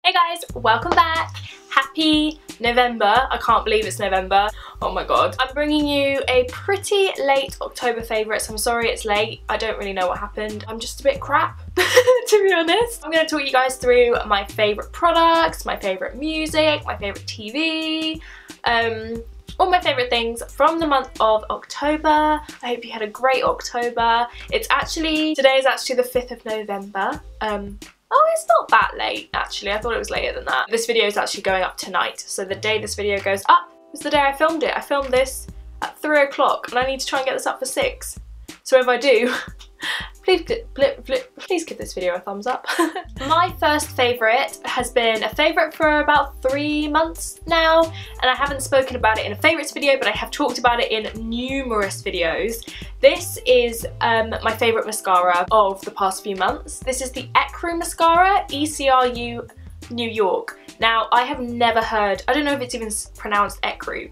Hey guys, welcome back. Happy November. I can't believe it's November. Oh my god. I'm bringing you a pretty late October favourite, so I'm sorry it's late. I don't really know what happened. I'm just a bit crap, to be honest. I'm going to talk you guys through my favourite products, my favourite music, my favourite TV, all my favourite things from the month of October. I hope you had a great October. Today is actually the 5th of November. Oh, it's not that late, actually. I thought it was later than that. This video is actually going up tonight, so the day this video goes up is the day I filmed it. I filmed this at 3 o'clock, and I need to try and get this up for 6. So if I do, please give this video a thumbs up. My first favourite has been a favourite for about 3 months now, and I haven't spoken about it in a favourites video, but I have talked about it in numerous videos. This is my favourite mascara of the past few months. This is the ECRU mascara, ECRU New York. Now, I have never heard, I don't know if it's even pronounced ECRU.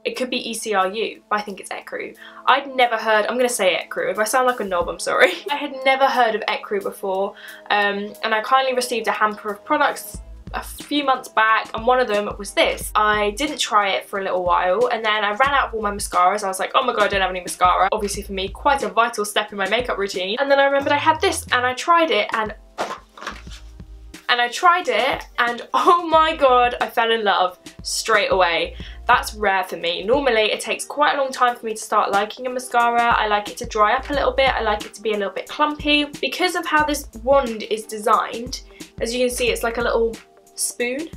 It could be ECRU, but I think it's ECRU. I'd never heard, I'm going to say ECRU. If I sound like a knob, I'm sorry. I had never heard of ECRU before, and I kindly received a hamper of products a few months back, and one of them was this. I didn't try it for a little while, and then I ran out of all my mascaras. I was like, oh my god, I don't have any mascara. Obviously for me, quite a vital step in my makeup routine. And then I remembered I had this, and I tried it, and oh my god, I fell in love straight away. That's rare for me. Normally it takes quite a long time for me to start liking a mascara. I like it to dry up a little bit. I like it to be a little bit clumpy. Because of how this wand is designed, as you can see, it's like a little spoon.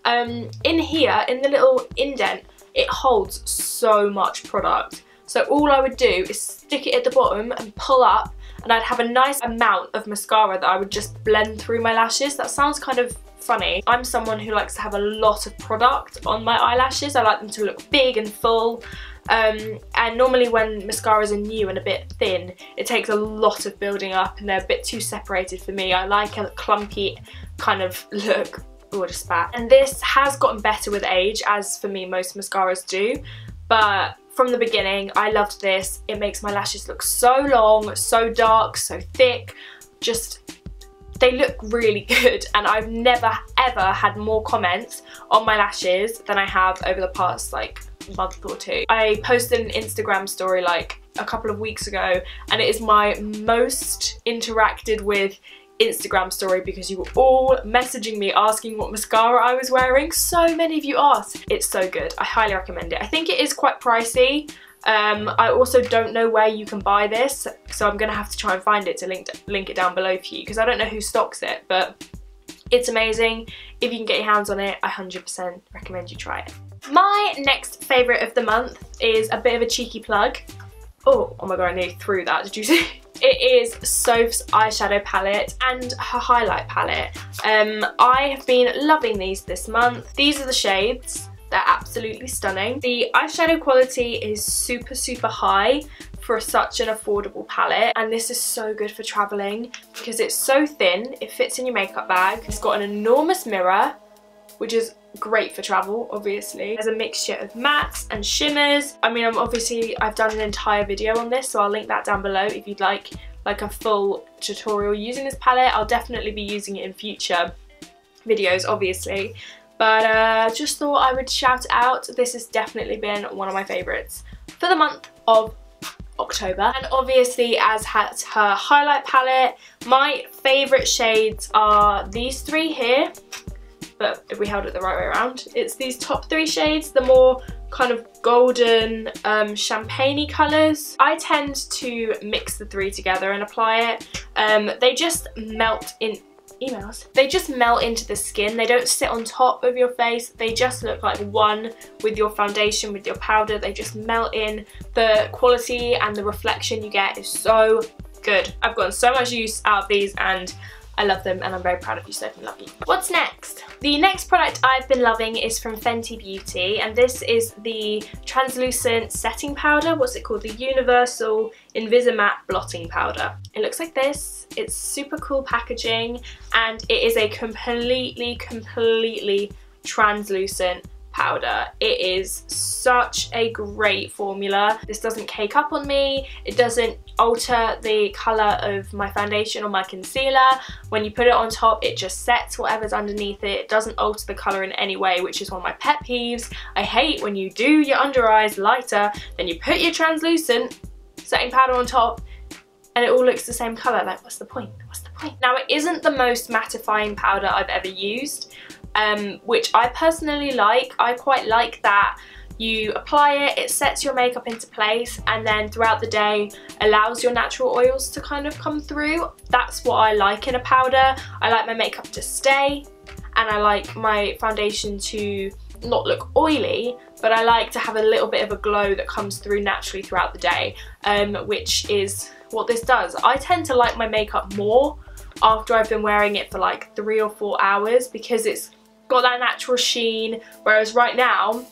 In here, in the little indent, it holds so much product. So all I would do is stick it at the bottom and pull up, and I'd have a nice amount of mascara that I would just blend through my lashes. That sounds kind of funny. I'm someone who likes to have a lot of product on my eyelashes. I like them to look big and full. And normally when mascaras are new and a bit thin, it takes a lot of building up and they're a bit too separated for me. I like a clumpy kind of look. Oh, I just spat. And this has gotten better with age, as for me most mascaras do. But from the beginning, I loved this. It makes my lashes look so long, so dark, so thick. Just, they look really good, and I've never ever had more comments on my lashes than I have over the past like month or two. I posted an Instagram story like a couple of weeks ago, and it is my most interacted with Instagram story because you were all messaging me asking what mascara I was wearing. So many of you asked. It's so good. I highly recommend it. I think it is quite pricey. I also don't know where you can buy this, so I'm gonna have to try and find it to link it down below for you, because I don't know who stocks it, but it's amazing. If you can get your hands on it, I 100% recommend you try it. My next favourite of the month is a bit of a cheeky plug. Oh my god, I nearly threw that, did you see? It is Soph's eyeshadow palette and her highlight palette. I have been loving these this month. These are the shades. They're absolutely stunning. The eyeshadow quality is super high for such an affordable palette, and this is so good for travelling because it's so thin, it fits in your makeup bag. It's got an enormous mirror, which is great for travel, obviously. There's a mixture of mattes and shimmers. I mean, I've done an entire video on this, so I'll link that down below if you'd like a full tutorial using this palette. I'll definitely be using it in future videos, obviously. But just thought I would shout out. This has definitely been one of my favourites for the month of October. And obviously, as has her highlight palette, my favourite shades are these three here. But if we held it the right way around, it's these top 3 shades, the more kind of golden champagne-y colours. I tend to mix the 3 together and apply it. They just melt in They just melt into the skin. They don't sit on top of your face. They just look like one with your foundation, with your powder. They just melt in. The quality and the reflection you get is so good. I've gotten so much use out of these, and I love them, and I'm very proud of you, Sophie. Love you. What's next? The next product I've been loving is from Fenty Beauty, and this is the translucent setting powder. What's it called? The Universal Invisimatte Blotting Powder. It looks like this. It's super cool packaging, and it is a completely translucent powder. It is such a great formula. This doesn't cake up on me. It doesn't alter the colour of my foundation or my concealer. When you put it on top, it just sets whatever's underneath it. It doesn't alter the colour in any way, which is one of my pet peeves. I hate when you do your under eyes lighter, then you put your translucent setting powder on top and it all looks the same colour. Like, what's the point? What's the point? Now, it isn't the most mattifying powder I've ever used, which I personally like. I quite like that you apply it, it sets your makeup into place, and then throughout the day allows your natural oils to kind of come through. That's what I like in a powder. I like my makeup to stay, and I like my foundation to not look oily, but I like to have a little bit of a glow that comes through naturally throughout the day, which is what this does. I tend to like my makeup more after I've been wearing it for like 3 or 4 hours because it's got that natural sheen, whereas right now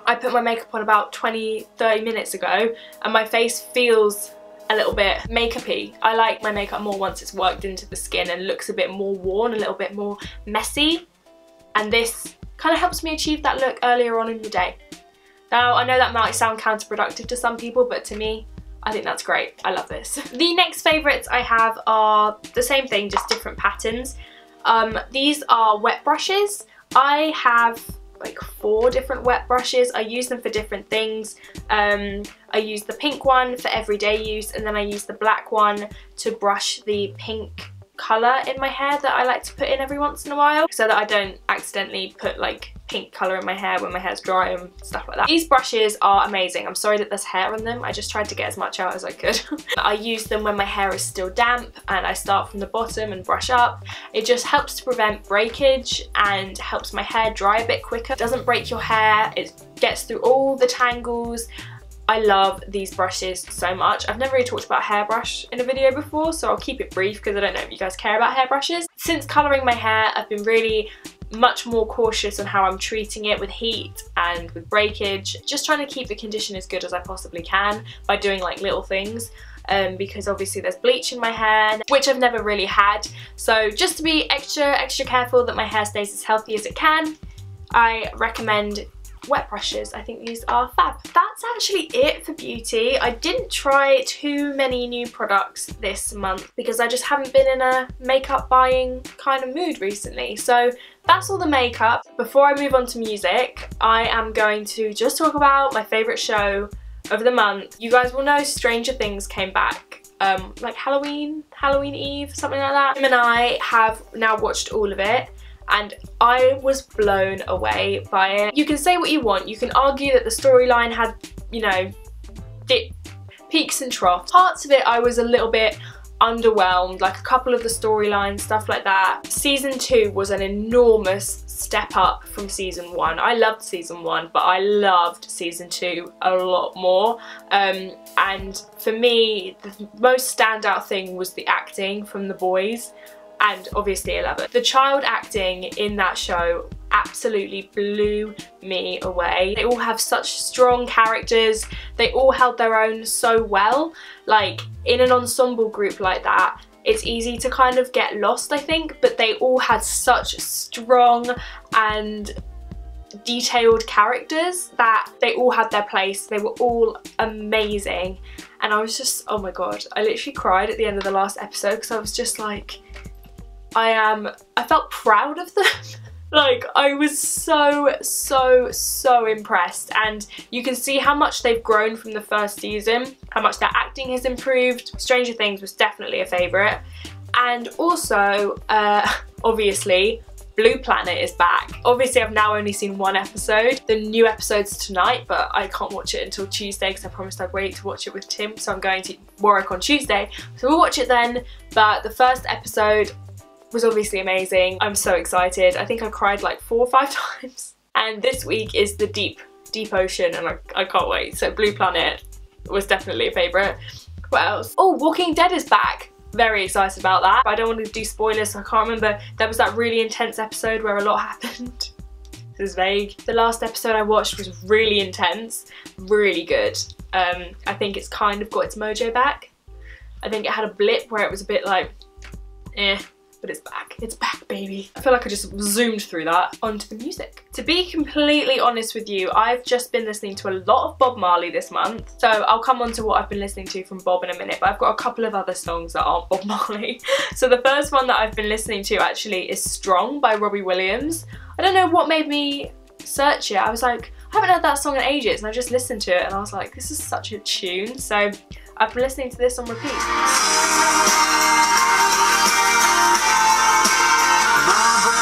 I put my makeup on about 20-30 minutes ago and my face feels a little bit makeup-y. I like my makeup more once it's worked into the skin and looks a bit more worn, a little bit more messy, and this kind of helps me achieve that look earlier on in the day. Now, I know that might sound counterproductive to some people, but to me, I think that's great. I love this. The next favourites I have are the same thing, just different patterns. These are wet brushes. I have like 4 different wet brushes. I use them for different things. I use the pink one for everyday use, and then I use the black one to brush the pink colour in my hair that I like to put in every once in a while, so that I don't accidentally put like pink colour in my hair when my hair's dry and stuff like that. These brushes are amazing. I'm sorry that there's hair on them. I just tried to get as much out as I could. I use them when my hair is still damp and I start from the bottom and brush up. It just helps to prevent breakage and helps my hair dry a bit quicker. It doesn't break your hair. It gets through all the tangles. I love these brushes so much. I've never really talked about a hairbrush in a video before, so I'll keep it brief because I don't know if you guys care about hairbrushes. Since colouring my hair, I've been really much more cautious on how I'm treating it with heat and with breakage. Just trying to keep the condition as good as I possibly can by doing like little things. Because obviously there's bleach in my hair, which I've never really had. So just to be extra careful that my hair stays as healthy as it can, I recommend wet brushes. I think these are fab. That's actually it for beauty. I didn't try too many new products this month because I just haven't been in a makeup buying kind of mood recently. So that's all the makeup. Before I move on to music, I am going to just talk about my favourite show of the month. You guys will know Stranger Things came back like Halloween Eve, something like that. Tim and I have now watched all of it, and I was blown away by it. You can say what you want. You can argue that the storyline had, you know, peaks and troughs. Parts of it I was a little bit underwhelmed, like a couple of the storylines, stuff like that. Season 2 was an enormous step up from season 1. I loved season 1, but I loved season 2 a lot more. And for me, the most standout thing was the acting from the boys, and obviously 11. The child acting in that show absolutely blew me away. They all have such strong characters. They all held their own so well. Like, in an ensemble group like that, it's easy to kind of get lost, I think, but they all had such strong and detailed characters that they all had their place. They were all amazing, and I was just, oh my god, I literally cried at the end of the last episode because I was just like, I felt proud of them. Like, I was so impressed, and you can see how much they've grown from the first season, how much their acting has improved. Stranger Things was definitely a favourite. And also, obviously, Blue Planet is back. Obviously, I've now only seen 1 episode. The new episode's tonight, but I can't watch it until Tuesday because I promised I'd wait to watch it with Tim, so I'm going to Warwick on Tuesday. So we'll watch it then, but the first episode was obviously amazing. I'm so excited. I think I cried like 4 or 5 times. And this week is the deep ocean, and I can't wait. So Blue Planet was definitely a favourite. What else? Oh, Walking Dead is back. Very excited about that. I don't want to do spoilers, so I can't remember. There was that really intense episode where a lot happened. This is vague. The last episode I watched was really intense, really good. I think it's kind of got its mojo back. I think it had a blip where it was a bit like, eh. but it's back. It's back, baby. I feel like I just zoomed through that onto the music. To be completely honest with you, I've just been listening to a lot of Bob Marley this month. So I'll come on to what I've been listening to from Bob in a minute, but I've got a couple of other songs that aren't Bob Marley. So the first one that I've been listening to actually is Strong by Robbie Williams. I don't know what made me search it. I was like, I haven't heard that song in ages, and I just listened to it and I was like, this is such a tune. So I've been listening to this on repeat.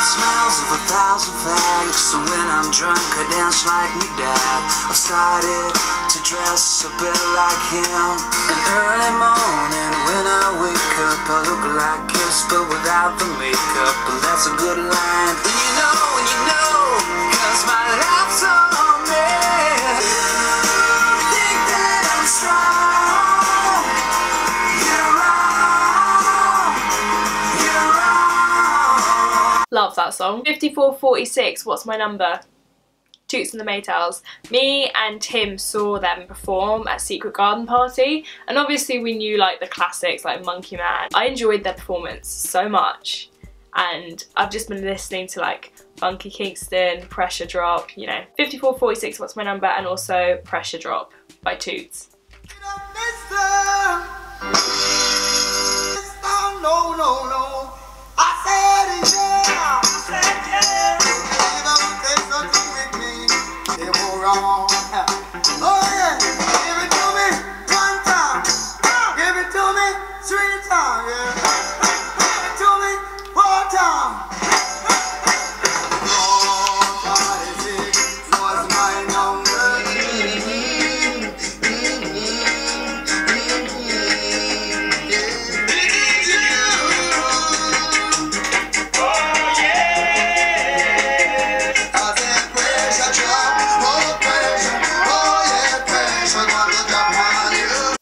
Smells of 1,000 fags. So when I'm drunk I dance like me dad. I've started to dress a bit like him. In early morning when I wake up I look like Kiss but without the makeup. And that's a good line. When you know, cause my life's on me. Think that I'm strong. You're wrong. You're wrong. Love that song. 5446, What's My Number? Toots and the Maytals. Me and Tim saw them perform at Secret Garden Party, and obviously we knew like the classics like Monkey Man. I enjoyed their performance so much, and I've just been listening to like Funky Kingston, Pressure Drop, you know. 5446, What's My Number? And also Pressure Drop by Toots. No. I said yeah. Oh yeah, give it to me one time, give it to me 3 times, yeah. Give it to me 4 times. Oh, God, it was my number.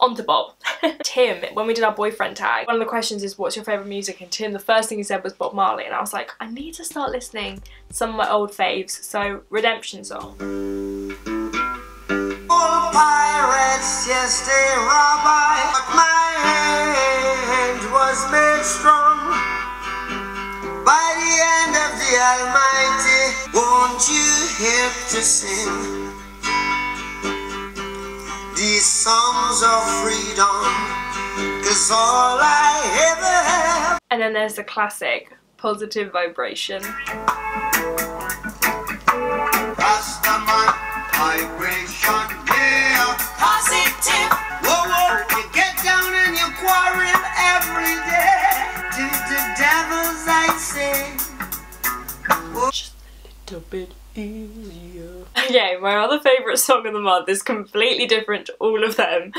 On to Bob. Tim, when we did our boyfriend tag, one of the questions is what's your favourite music, and Tim, the first thing he said was Bob Marley, and I was like, I need to start listening to some of my old faves. So Redemption Song. All pirates, yes they rob I, but my hand was made strong by the hand of the Almighty. Won't you help to sing these songs of freedom, 'cause all I ever have. And then there's the classic Positive Vibration. Rastaman vibration, yeah. Positive. Whoa, you get down and you quarrel every day. To the devils I say. Just a little bit easier. Okay, my other favourite song of the month is completely different to all of them.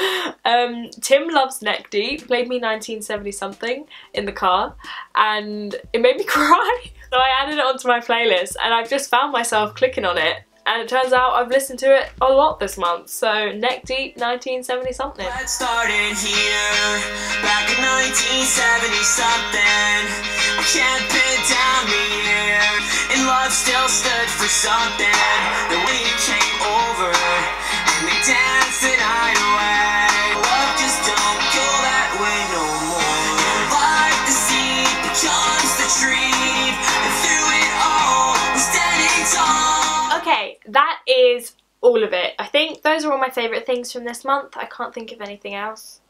Tim loves Neck Deep, played me 1970 something in the car, and it made me cry. So I added it onto my playlist, and I've just found myself clicking on it, and it turns out I've listened to it a lot this month. So Neck Deep, 1970 something. It started here, back in 1970 something. I can't pin down the year, and love still stood for something. Then when you came over, and we danced the night away. Love just don't go that way no more. Like the seed becomes the tree, and through it all, we're standing tall. Okay, that is all of it. I think those are all my favourite things from this month. I can't think of anything else.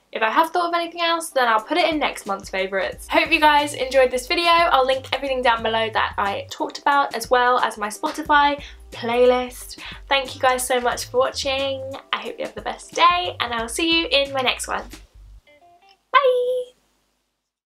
If I have thought of anything else, then I'll put it in next month's favourites. Hope you guys enjoyed this video. I'll link everything down below that I talked about, as well as my Spotify playlist. Thank you guys so much for watching. I hope you have the best day, and I'll see you in my next one. Bye!